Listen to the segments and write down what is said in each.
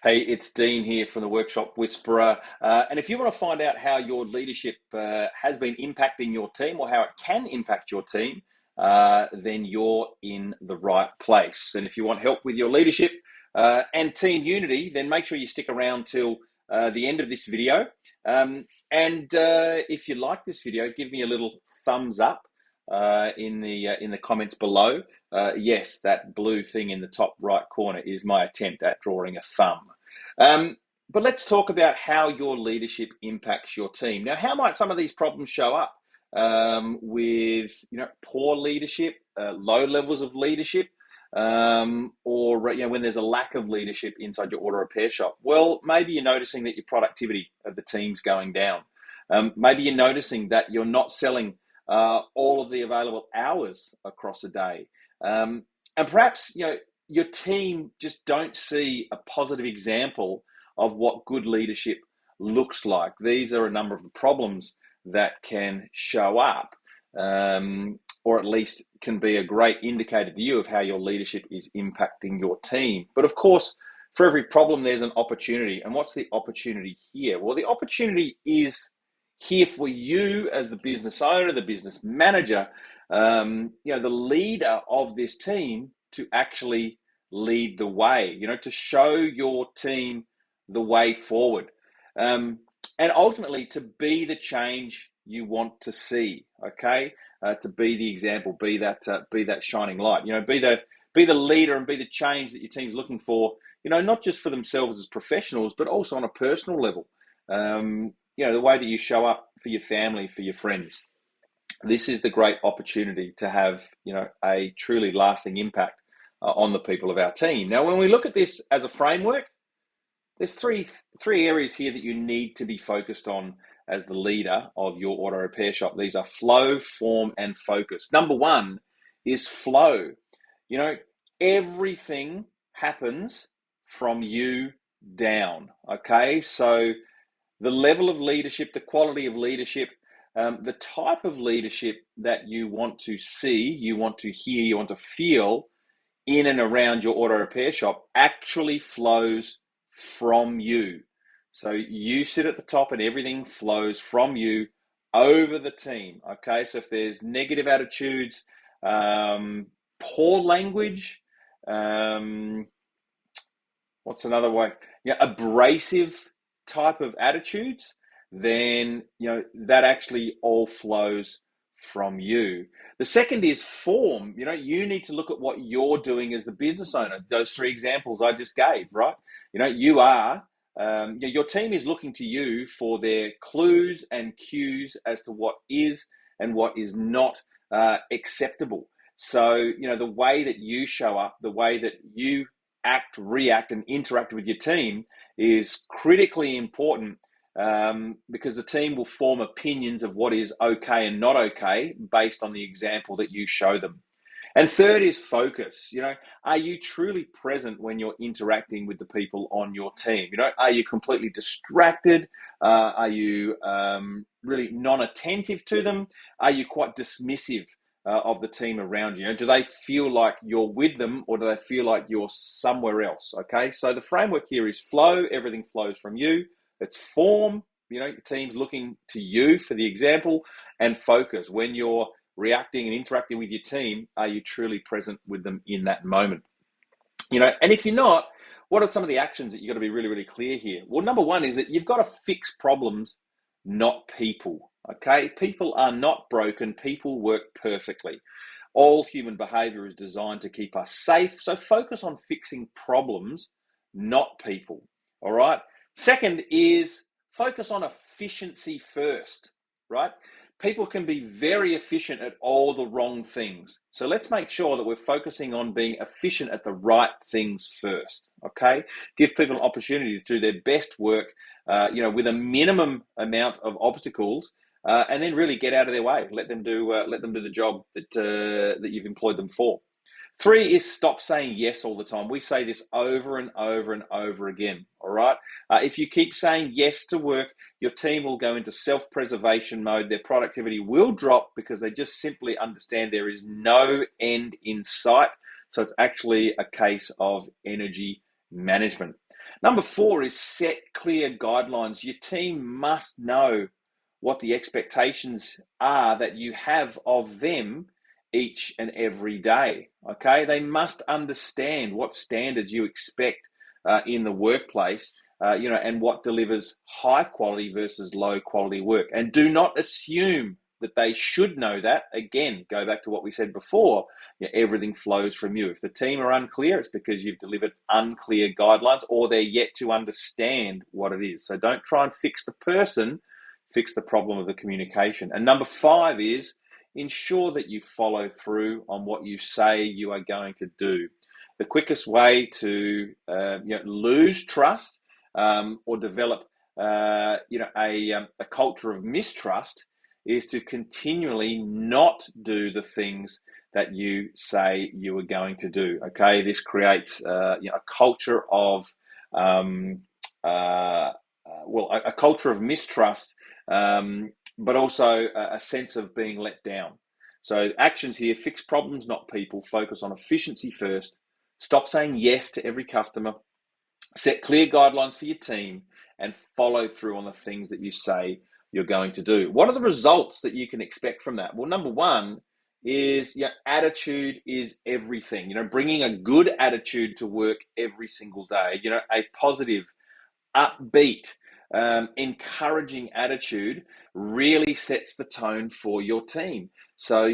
Hey, it's Dean here from the Workshop Whisperer. And if you want to find out how your leadership has been impacting your team or how it can impact your team, then you're in the right place. And if you want help with your leadership and team unity, then make sure you stick around till the end of this video. If you like this video, give me a little thumbs up in the comments below. Yes, that blue thing in the top right corner is my attempt at drawing a thumb. But let's talk about how your leadership impacts your team. Now, how might some of these problems show up with poor leadership, low levels of leadership, or when there's a lack of leadership inside your auto repair shop? Well, maybe you're noticing that your productivity of the team's going down. Maybe you're noticing that you're not selling all of the available hours across a day. And perhaps, your team just don't see a positive example of what good leadership looks like. These are a number of the problems that can show up, or at least can be a great indicator to you of how your leadership is impacting your team. But of course, for every problem, there's an opportunity. And what's the opportunity here? Well, the opportunity is here for you as the business owner, the business manager, the leader of this team to actually lead the way, to show your team the way forward, and ultimately to be the change you want to see. Okay, to be the example, be that shining light. Be the leader and be the change that your team's looking for. Not just for themselves as professionals, but also on a personal level. The way that you show up for your family, for your friends. This is the great opportunity to have, a truly lasting impact on the people of our team. Now, when we look at this as a framework, there's three areas here that you need to be focused on as the leader of your auto repair shop. These are flow, form, and focus. Number one is flow. Everything happens from you down. Okay, so the level of leadership, the quality of leadership, the type of leadership that you want to see, you want to hear, you want to feel in and around your auto repair shop actually flows from you. So you sit at the top and everything flows from you over the team. Okay, so if there's negative attitudes, poor language, what's another way? Abrasive type of attitudes, then that actually all flows from you. The second is form. You need to look at what you're doing as the business owner. Those three examples I just gave, right? You are your team is looking to you for their clues and cues as to what is and what is not acceptable. So the way that you show up, the way that you act, react, and interact with your team is critically important, because the team will form opinions of what is okay and not okay based on the example that you show them. And third is focus. Are you truly present when you're interacting with the people on your team? Are you completely distracted? Are you really non-attentive to them? Are you quite dismissive of the team around you? Do they feel like you're with them, or do they feel like you're somewhere else? Okay, so the framework here is flow. Everything flows from you. It's form. Your team's looking to you for the example, and focus. When you're reacting and interacting with your team, are you truly present with them in that moment? And if you're not, what are some of the actions that you've got to be really, really clear here? Well, number one is that you've got to fix problems, not people. Okay, people are not broken. People work perfectly. All human behavior is designed to keep us safe. So focus on fixing problems, not people. All right. Second is focus on efficiency first, right? People can be very efficient at all the wrong things. So let's make sure that we're focusing on being efficient at the right things first, okay? Give people an opportunity to do their best work, with a minimum amount of obstacles, and then really get out of their way. Let them do the job that you've employed them for. 3 is stop saying yes all the time. We say this over and over and over again, all right? If you keep saying yes to work, your team will go into self-preservation mode. Their productivity will drop because they just simply understand there is no end in sight. So it's actually a case of energy management. Number 4 is set clear guidelines. Your team must know what the expectations are that you have of them each and every day. Okay, they must understand what standards you expect in the workplace, and what delivers high quality versus low quality work. And do not assume that they should know that. Again, go back to what we said before. Everything flows from you. If the team are unclear, it's because you've delivered unclear guidelines, or they're yet to understand what it is. So don't try and fix the person, fix the problem of the communication. And number 5 is ensure that you follow through on what you say you are going to do. The quickest way to lose trust or develop a culture of mistrust is to continually not do the things that you say you are going to do. Okay, this creates a culture of a culture of mistrust, but also a sense of being let down. So actions here: fix problems, not people. Focus on efficiency first. Stop saying yes to every customer. Set clear guidelines for your team and follow through on the things that you say you're going to do. What are the results that you can expect from that? Well, number 1 is attitude is everything. Bringing a good attitude to work every single day. A positive, upbeat, encouraging attitude really sets the tone for your team. So,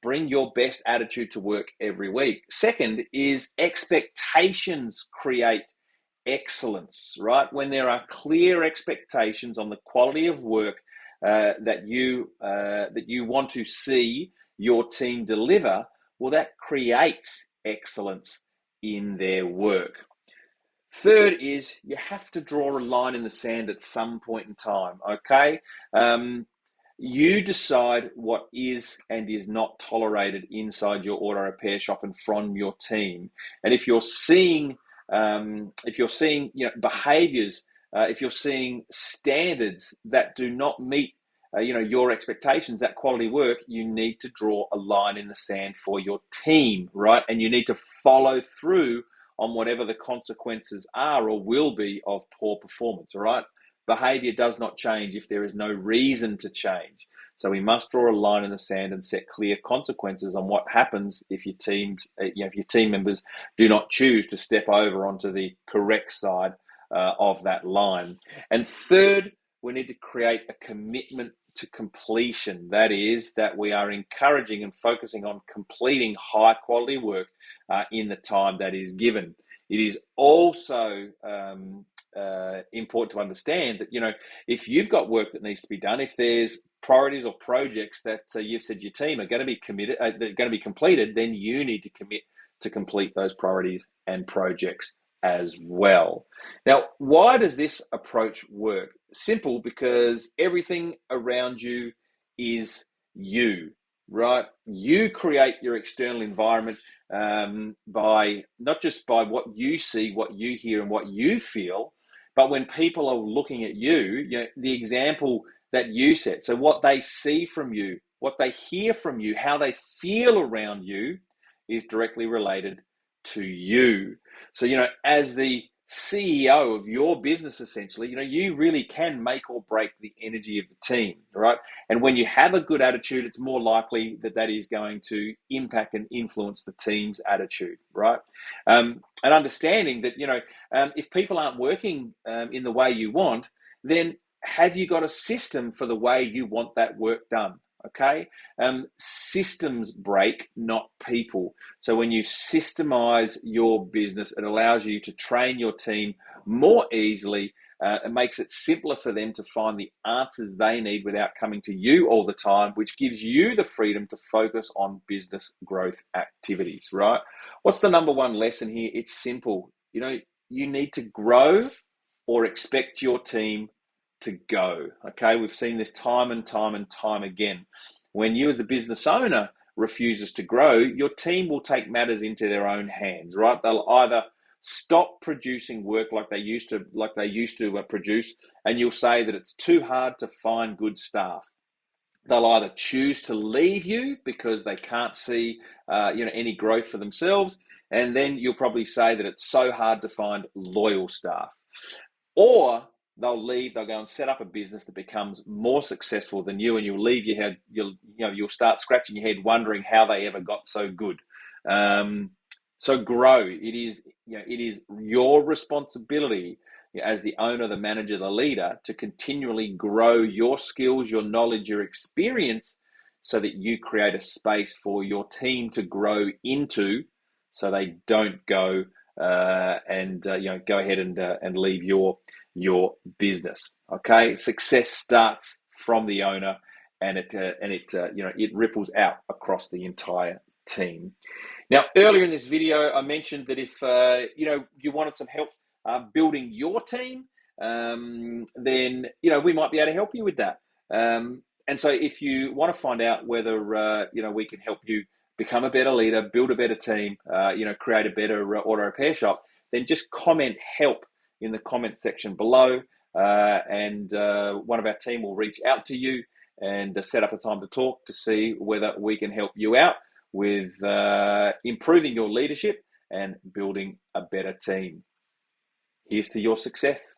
bring your best attitude to work every week. Second is expectations create excellence, right? When there are clear expectations on the quality of work that you want to see your team deliver, well, that creates excellence in their work. Third is you have to draw a line in the sand at some point in time, okay? You decide what is and is not tolerated inside your auto repair shop and from your team. And if you're seeing behaviors, if you're seeing standards that do not meet your expectations, that quality work, you need to draw a line in the sand for your team, right? And you need to follow through on whatever the consequences are or will be of poor performance, all right? Behavior does not change if there is no reason to change. So we must draw a line in the sand and set clear consequences on what happens if your team members do not choose to step over onto the correct side of that line. And third, we need to create a commitment to completion. That is, that we are encouraging and focusing on completing high quality work in the time that is given. It is also important to understand that, if you've got work that needs to be done, if there's priorities or projects that you've said your team are going to be committed, they're going to be completed, then you need to commit to complete those priorities and projects as well. Now, why does this approach work? Simple, because everything around you is you, right? You create your external environment by not just by what you see, what you hear, and what you feel, but when people are looking at you, the example that you set. So what they see from you, what they hear from you, how they feel around you is directly related to you. So, as the CEO of your business, essentially, you really can make or break the energy of the team, right? And when you have a good attitude, it's more likely that is going to impact and influence the team's attitude, right? And understanding that, if people aren't working in the way you want, then have you got a system for the way you want that work done? Okay. Systems break, not people. So when you systemize your business, it allows you to train your team more easily. It makes it simpler for them to find the answers they need without coming to you all the time, which gives you the freedom to focus on business growth activities, right? What's the number one lesson here? It's simple. You need to grow or expect your team to go. Okay, we've seen this time and time and time again. When you as the business owner refuses to grow, your team will take matters into their own hands, right? They'll either stop producing work like they used to produce, and you'll say that it's too hard to find good staff. They'll either choose to leave you because they can't see any growth for themselves, And then you'll probably say that it's so hard to find loyal staff. Or they'll leave, they'll go and set up a business that becomes more successful than you, and you'll leave your head, you'll start scratching your head wondering how they ever got so good. So grow. It is your responsibility as the owner, the manager, the leader to continually grow your skills, your knowledge, your experience, so that you create a space for your team to grow into, so they don't go and go ahead and leave your business. Okay, success starts from the owner, and it ripples out across the entire team. Now, earlier in this video, I mentioned that if you wanted some help building your team, then we might be able to help you with that. And so, if you want to find out whether we can help you become a better leader, build a better team, create a better auto repair shop, then just comment "help" in the comment section below, and one of our team will reach out to you and set up a time to talk to see whether we can help you out with improving your leadership and building a better team. Here's to your success.